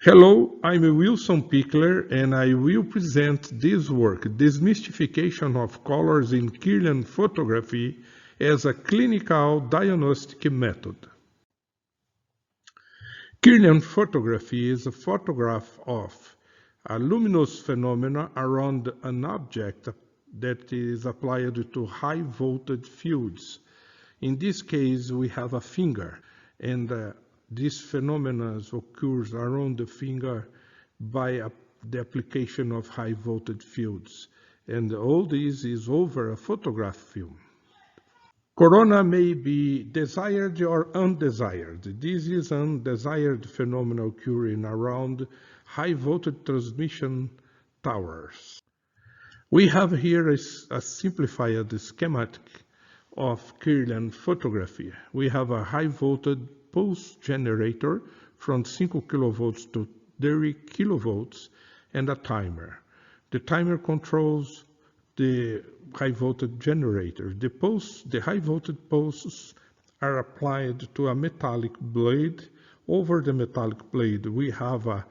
Hello, I'm Wilson Pickler and I will present this work, Demystification of Colors in Kirlian Photography as a Clinical Diagnostic Method. Kirlian photography is a photograph of a luminous phenomena around an object that is applied to high voltage fields. In this case, we have a finger, and this phenomenon occurs around the finger by the application of high voltage fields. And all this is over a photograph film. Corona may be desired or undesired. This is an undesired phenomenon occurring around high voltage transmission towers. We have here a simplified schematic of Kirlian photography. We have a high voltage pulse generator from 5 kilovolts to 30 kilovolts and a timer. The timer controls the high voltage generator. The high voltage pulses are applied to a metallic blade. Over the metallic blade, we have a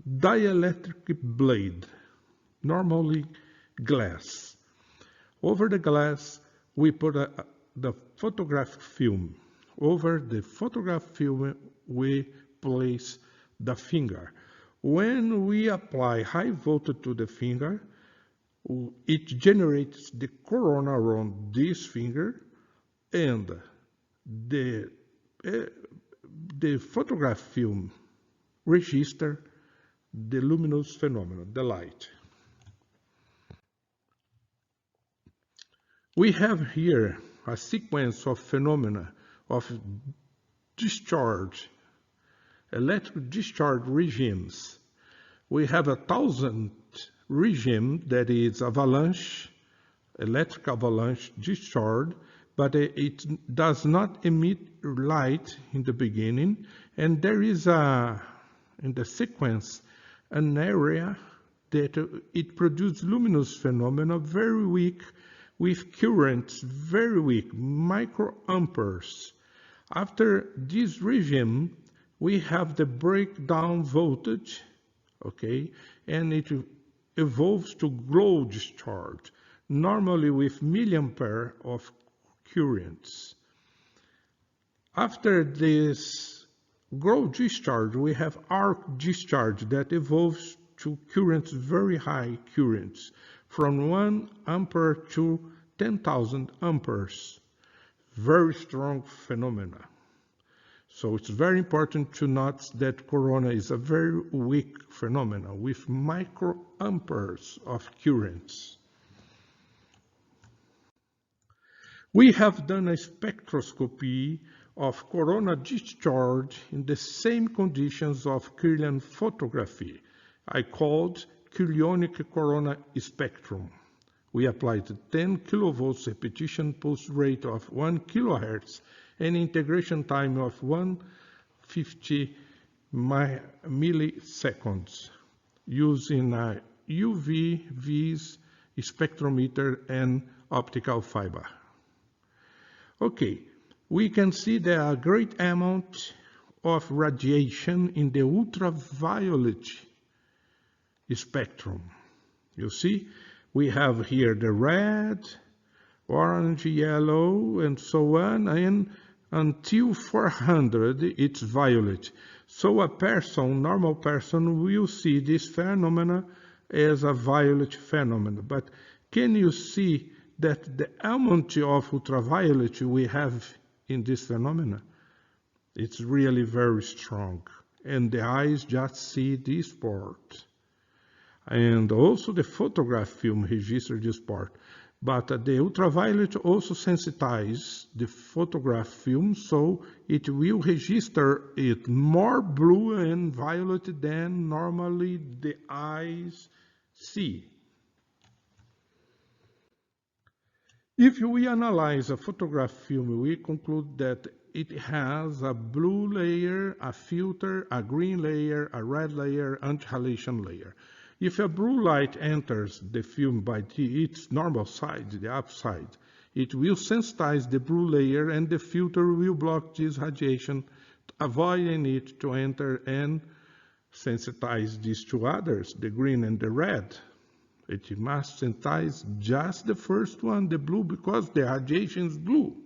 dielectric blade, normally glass. Over the glass, we put the photographic film. Over the photograph film, we place the finger. When we apply high voltage to the finger, it generates the corona around this finger, and the photograph film registers the luminous phenomenon, the light. We have here a sequence of phenomena of discharge, electric discharge regimes. We have 1,000 regime that is avalanche, electric avalanche discharge, but it does not emit light in the beginning, and there is in the sequence an area that it produces luminous phenomena very weak, with currents very weak, microamperes. After this regime, we have the breakdown voltage, okay, and it evolves to glow discharge, normally with milliampere of currents. After this glow discharge, we have arc discharge that evolves to currents, very high currents, from 1 ampere to 10,000 amperes. Very strong phenomena. So it's very important to note that corona is a very weak phenomenon with microamperes of currents. We have done a spectroscopy of corona discharge in the same conditions of Kirlian photography. I called Kirlionic corona spectrum. We applied 10 kilovolts repetition pulse rate of 1 kilohertz and integration time of 150 milliseconds using a UV-Vis spectrometer and optical fiber. Okay, we can see there are a great amount of radiation in the ultraviolet spectrum. You see, we have here the red, orange, yellow, and so on, and until 400 it's violet. So a person, normal person, will see this phenomena as a violet phenomenon. But can you see that the amount of ultraviolet we have in this phenomena? It's really very strong, and the eyes just see this part. And also the photograph film registers this part. But the ultraviolet also sensitizes the photograph film, so it will register it more blue and violet than normally the eyes see. If we analyze a photograph film, we conclude that it has a blue layer, a filter, a green layer, a red layer, anti-halation layer. If a blue light enters the film by its normal side, the upside, it will sensitize the blue layer and the filter will block this radiation avoiding it to enter and sensitize these two others, the green and the red. It must sensitize just the first one, the blue, because the radiation is blue.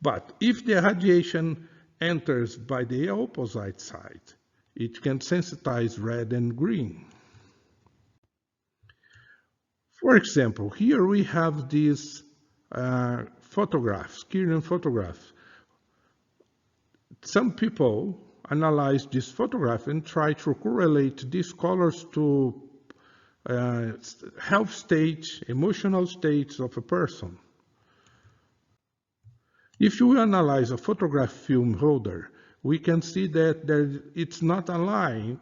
But if the radiation enters by the opposite side, it can sensitize red and green. For example, here we have these photographs, Kirlian photographs. Some people analyze this photograph and try to correlate these colors to health states, emotional states of a person. If you analyze a photograph film holder, we can see that it's not aligned.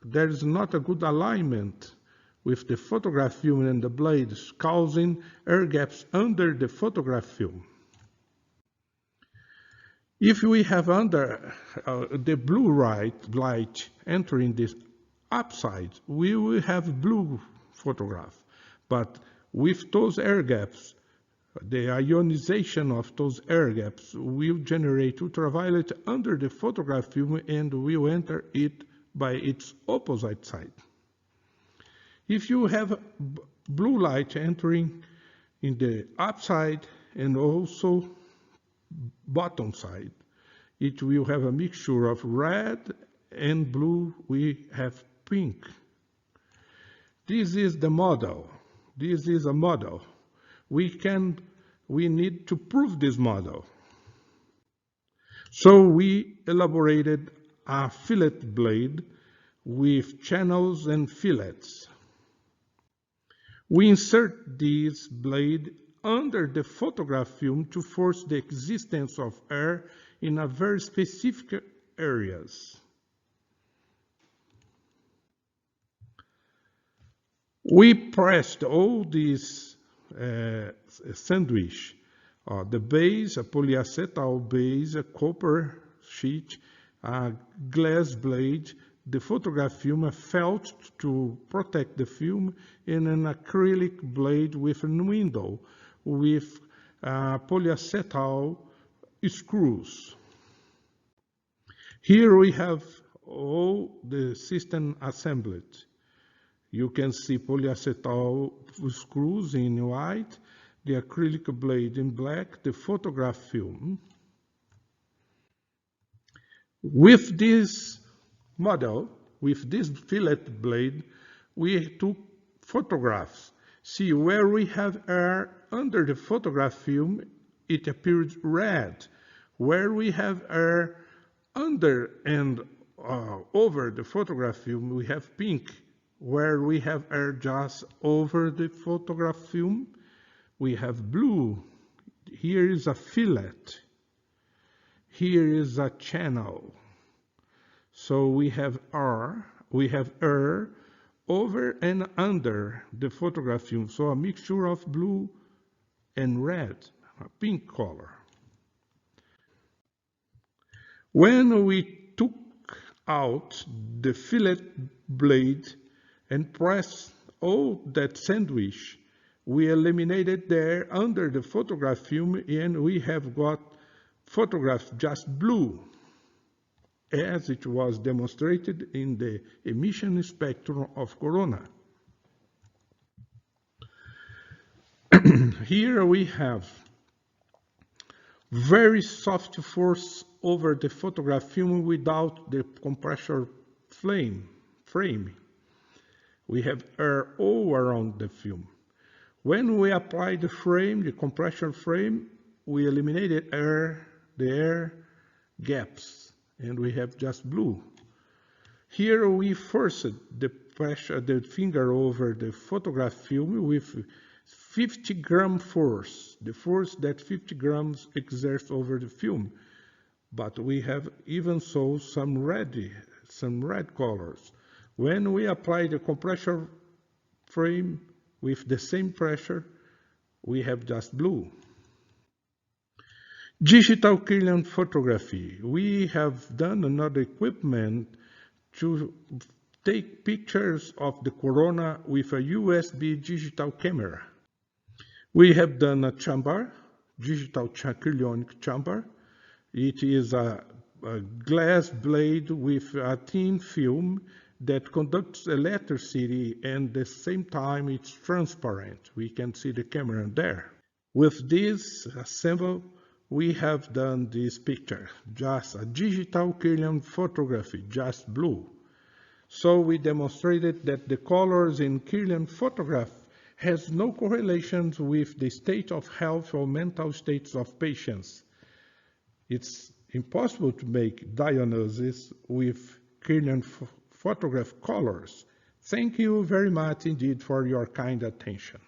There is not a good alignment with the photograph film and the blades, causing air gaps under the photograph film. If we have under the blue light entering this upside, we will have blue photograph. But with those air gaps, the ionization of those air gaps will generate ultraviolet under the photograph film and will enter it by its opposite side. If you have blue light entering in the upside and also bottom side, it will have a mixture of red and blue. We have pink. This is the model. This is a model. We need to prove this model. So we elaborated a fillet blade with channels and fillets. We insert this blade under the photograph film to force the existence of air in a very specific areas. We pressed all these sandwich, the base, a polyacetal base, a copper sheet, a glass blade, the photograph film, a felt to protect the film, and an acrylic blade with a window with polyacetal screws. Here we have all the system assembled. You can see polyacetal screws in white, the acrylic blade in black, the photograph film. With this model, with this fillet blade, we took photographs. See, where we have air under the photograph film, it appears red. Where we have air under and over the photograph film, we have pink. Where we have air just over the photograph film, we have blue. Here is a fillet. Here is a channel. So we have air over and under the photograph film. So a mixture of blue and red, a pink color. When we took out the fillet blade and pressed all that sandwich, we eliminated there under the photograph film, and we have got photograph just blue, as it was demonstrated in the emission spectrum of corona. Here we have very soft force over the photograph film without the compressor frame. We have air all around the film. When we apply the frame, the compression frame, we eliminated the air gaps, and we have just blue. Here we forced the finger over the photograph film with 50 gram force, the force that 50 grams exerts over the film. But we have even so some red colors. When we apply the compression frame with the same pressure, we have just blue. Digital Kirlian photography. We have done another equipment to take pictures of the corona with a USB digital camera. We have done a chamber, digital Kirlian chamber. It is a glass blade with a thin film that conducts electricity, and at the same time it's transparent. We can see the camera there. With this assemble, we have done this picture, just a digital Kirlian photography, just blue. So we demonstrated that the colors in Kirlian photograph has no correlations with the state of health or mental states of patients. It's impossible to make diagnosis with Kirlian photograph colors. Thank you very much indeed for your kind attention.